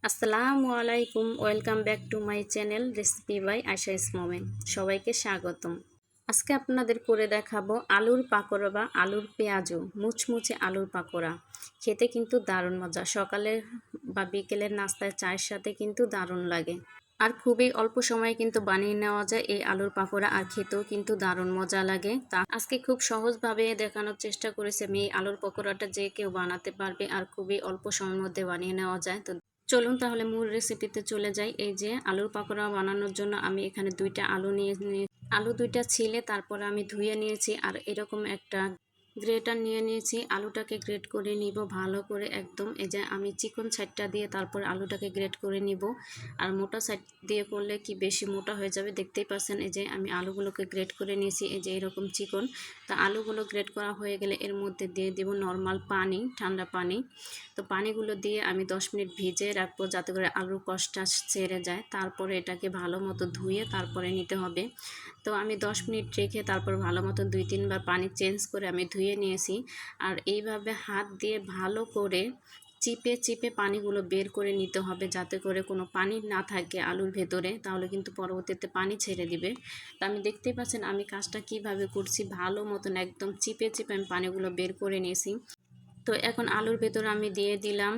আসসালামু আলাইকুম, welcome back to my channel recipe by Ayesha Momen. সবাইকে স্বাগতম। আজকে আপনাদের করে দেখাবো আলুর পাকোড়া বা আলুর পেঁয়াজু, মুচমুচে আলুর পাকোড়া। খেতে কিন্তু দারুণ মজা, সকালে বা বিকেলের নাস্তায় চায়ের সাথে কিন্তু দারুণ লাগে। আর খুবই অল্প সময়ে কিন্তু বানিয়ে নেওয়া যায় এই আলুর পাকোড়া, আর খেতেও কিন্তু দারুণ মজা লাগে। তা আজকে খুব সহজভাবে দেখানোর চেষ্টা করেছি আমি এই আলুর পকোড়াটা, যে কেউ বানাতে পারবে আর খুবই অল্প সময়ের মধ্যে বানিয়ে নেওয়া যায়। তো চলুন তাহলে মূল রেসিপিতে চলে যাই। এই যে আলুর পাকোড়া বানানোর জন্য আমি এখানে দুইটা আলু নিয়ে আলু দুইটা ছিলে তারপরে আমি ধুয়ে নিয়েছি, আর এরকম একটা গ্রেটার নিয়ে নিয়েছি। আলুটাকে গ্রেট করে নিব ভালো করে একদম। এই যে আমি চিকন সাইডটা দিয়ে তারপর আলুটাকে গ্রেট করে নিব, আর মোটা সাইড দিয়ে করলে কি বেশি মোটা হয়ে যাবে, দেখতেই পাচ্ছেন। এই যে আমি আলুগুলোকে গ্রেট করে নিয়েছি, এই যে এরকম চিকন। তা আলুগুলো গ্রেট করা হয়ে গেলে এর মধ্যে দিয়ে দিব নর্মাল পানি, ঠান্ডা পানি। তো পানিগুলো দিয়ে আমি 10 মিনিট ভিজিয়ে রাখবো যাতে করে আলুর কষটা ছেড়ে যায়। তারপরে এটাকে ভালো মতো ধুয়ে তারপরে নিতে হবে। তো আমি 10 মিনিট রেখে তারপর ভালো মতো 2-3 বার পানি চেঞ্জ করে আমি ধুয়ে নিয়েছি। আর এইভাবে হাত দিয়ে ভালো করে চিপে চিপে পানিগুলো বের করে নিতে হবে, যাতে করে কোনো পানি না থাকে আলুর ভেতরে, তাহলে কিন্তু পরবর্তীতে পানি ছেড়ে দিবে। তো আমি দেখতেই পাচ্ছেন আমি কাজটা কিভাবে করছি, ভালো মতন একদম চিপে চিপে আমি পানিগুলো বের করে নিয়েছি। তো এখন আলুর ভেতরে আমি দিয়ে দিলাম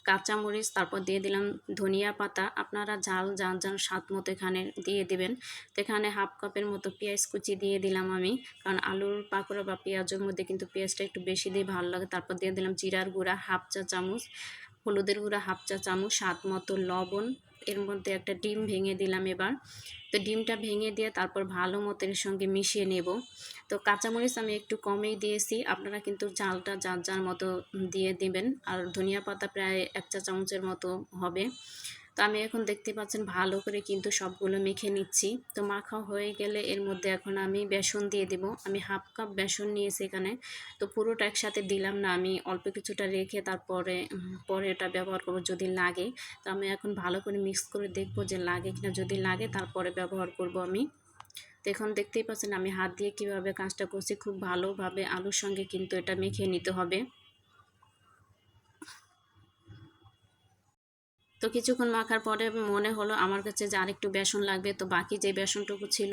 কাঁচামরিচ, তারপর দিয়ে দিলাম ধনিয়া পাতা। আপনারা ঝাল যার যার স্বাদ মতো এখানে দিয়ে দিবেন। তো এখানে হাফ কাপের মতো পেঁয়াজ কুচি দিয়ে দিলাম আমি, কারণ আলুর পাকোড়া বা পেঁয়াজের মধ্যে কিন্তু পেঁয়াজটা একটু বেশি দিয়ে ভালো লাগে। তারপর দিয়ে দিলাম জিরার গুঁড়া হাফ চা চামচ, হলুদের গুঁড়া হাফ চা চামচ, স্বাদ মতো লবণ। এর মধ্যে একটা ডিম ভেঙে দিলাম এবার। তো ডিমটা ভেঙে দিয়ে তারপর ভালো মতো এর সঙ্গে মিশিয়ে নেব। তো কাঁচামরিচ আমি একটু কমেই দিয়েছি, আপনারা কিন্তু ঝালটা যার যার মতো দিয়ে দিবেন। আর ধনিয়া পাতা প্রায় 1 চা চামচের মতো হবে। তো আমি এখন দেখতে পাচ্ছেন ভালো করে কিন্তু সবগুলো মেখে নিচ্ছি। তো মাখা হয়ে গেলে এর মধ্যে এখন আমি বেসন দিয়ে দেব। আমি হাফ কাপ বেসন নিয়েছি এখানে। তো পুরোটা একসাথে দিলাম না, আমি অল্প কিছুটা রেখে তারপরে পরে এটা ব্যবহার করব যদি লাগে। তো আমি এখন ভালো করে মিক্স করে দেখব যে লাগে কিনা, যদি লাগে তারপরে ব্যবহার করব আমি। তো এখন দেখতেই পাচ্ছেন আমি হাত দিয়ে কিভাবে কাজটা করছি, খুব ভালোভাবে আলুর সঙ্গে কিন্তু এটা মেখে নিতে হবে। তো কিছুক্ষণ মাখার পরে মনে হলো আমার কাছে যে আরেকটু বেসন লাগবে, তো বাকি যে বেসনটুকু ছিল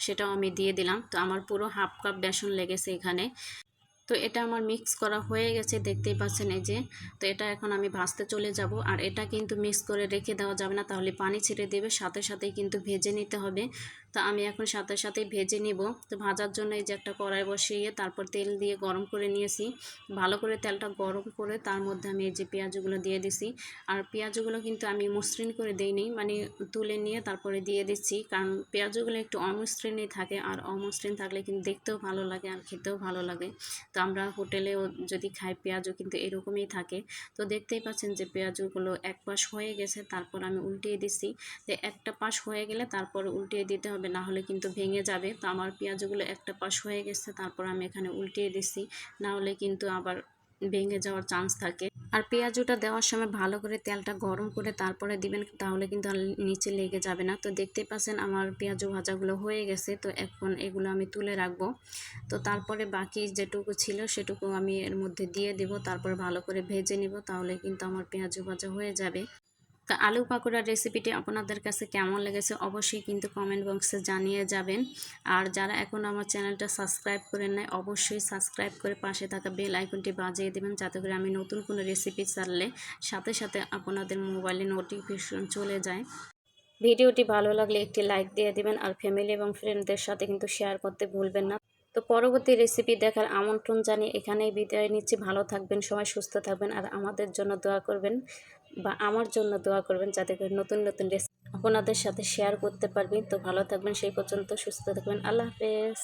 সেটাও আমি দিয়ে দিলাম। তো আমার পুরো হাফ কাপ বেসন লেগেছে এখানে। তো এটা আমার মিক্স করা হয়ে গেছে, দেখতেই পাচ্ছেন এই যে। তো এটা এখন আমি ভাজতে চলে যাব। আর এটা কিন্তু মিক্স করে রেখে দেওয়া যাবে না, তাহলে পানি ছেড়ে দেবে, সাথে সাথেই কিন্তু ভেজে নিতে হবে। তো আমি এখন সাথে সাথেই ভেজে নিব। তো ভাজার জন্য এই যে একটা কড়াই বসিয়ে তারপর তেল দিয়ে গরম করে নিয়েছি। ভালো করে তেলটা গরম করে তার মধ্যে আমি এই যে পেঁয়াজগুলো দিয়ে দিছি। আর পেঁয়াজগুলো কিন্তু আমি মসৃণ করে দেইনি, মানে তুলে নিয়ে তারপরে দিয়ে দিচ্ছি, কারণ পেঁয়াজগুলো একটু অমসৃণই থাকে, আর অমসৃণ থাকলে কিন্তু দেখতেও ভালো লাগে আর খেতেও ভালো লাগে। তো আমরা হোটেলেও যদি খাই পেঁয়াজও কিন্তু এরকমই থাকে। তো দেখতেই পাচ্ছেন যে পেঁয়াজগুলো এক পাশ হয়ে গেছে, তারপর আমি উল্টিয়ে দিচ্ছি। তো একটা পাশ হয়ে গেলে তারপর উল্টিয়ে দিতে হবে, না হলে কিন্তু ভেঙে যাবে। তো আমার পেঁয়াজগুলো একটা পাশ হয়ে গেছে, তারপর আমি এখানে উল্টিয়ে দিচ্ছি, না হলে কিন্তু আবার ভেঙে যাওয়ার চান্স থাকে। আর পেঁয়াজটা দেওয়ার সময় ভালো করে তেলটা গরম করে তারপরে দিবেন, তাহলে কিন্তু আর নিচে লেগে যাবে না। তো দেখতেই পাচ্ছেন আমার পেঁয়াজ ভাজাগুলো হয়ে গেছে। তো এখন এগুলো আমি তুলে রাখবো। তো তারপরে বাকি যেটুকু ছিল সেটুকু আমি এর মধ্যে দিয়ে দেব, তারপর ভালো করে ভেজে নিব, তাহলে কিন্তু আমার পেঁয়াজ ভাজা হয়ে যাবে। তো আলু পাকোড়ার রেসিপিটি আপনাদের কাছে কেমন লেগেছে অবশ্যই কিন্তু কমেন্ট বক্সে জানিয়ে যাবেন। আর যারা এখন আমার চ্যানেলটা সাবস্ক্রাইব করেন নাই, অবশ্যই সাবস্ক্রাইব করে পাশে থাকা বেল আইকনটি বাজিয়ে দেবেন, যাতে করে আমি নতুন কোনো রেসিপি ছাড়লে সাথে সাথে আপনাদের মোবাইলে নোটিফিকেশন চলে যায়। ভিডিওটি ভালো লাগলে একটি লাইক দিয়ে দিবেন, আর ফ্যামিলি এবং ফ্রেন্ডদের সাথে কিন্তু শেয়ার করতে ভুলবেন না। তো পরবর্তী রেসিপি দেখার আমন্ত্রণ জানিয়ে এখানেই বিদায় নিচ্ছি। ভালো থাকবেন, সবাই সুস্থ থাকবেন, আর আমাদের জন্য দোয়া করবেন বা আমার জন্য দোয়া করবেন, যাতে করে নতুন নতুন রেসিপি আপনাদের সাথে শেয়ার করতে পারবেন। তো ভালো থাকবেন, সেই পর্যন্ত সুস্থ থাকবেন। আল্লাহ হাফেজ।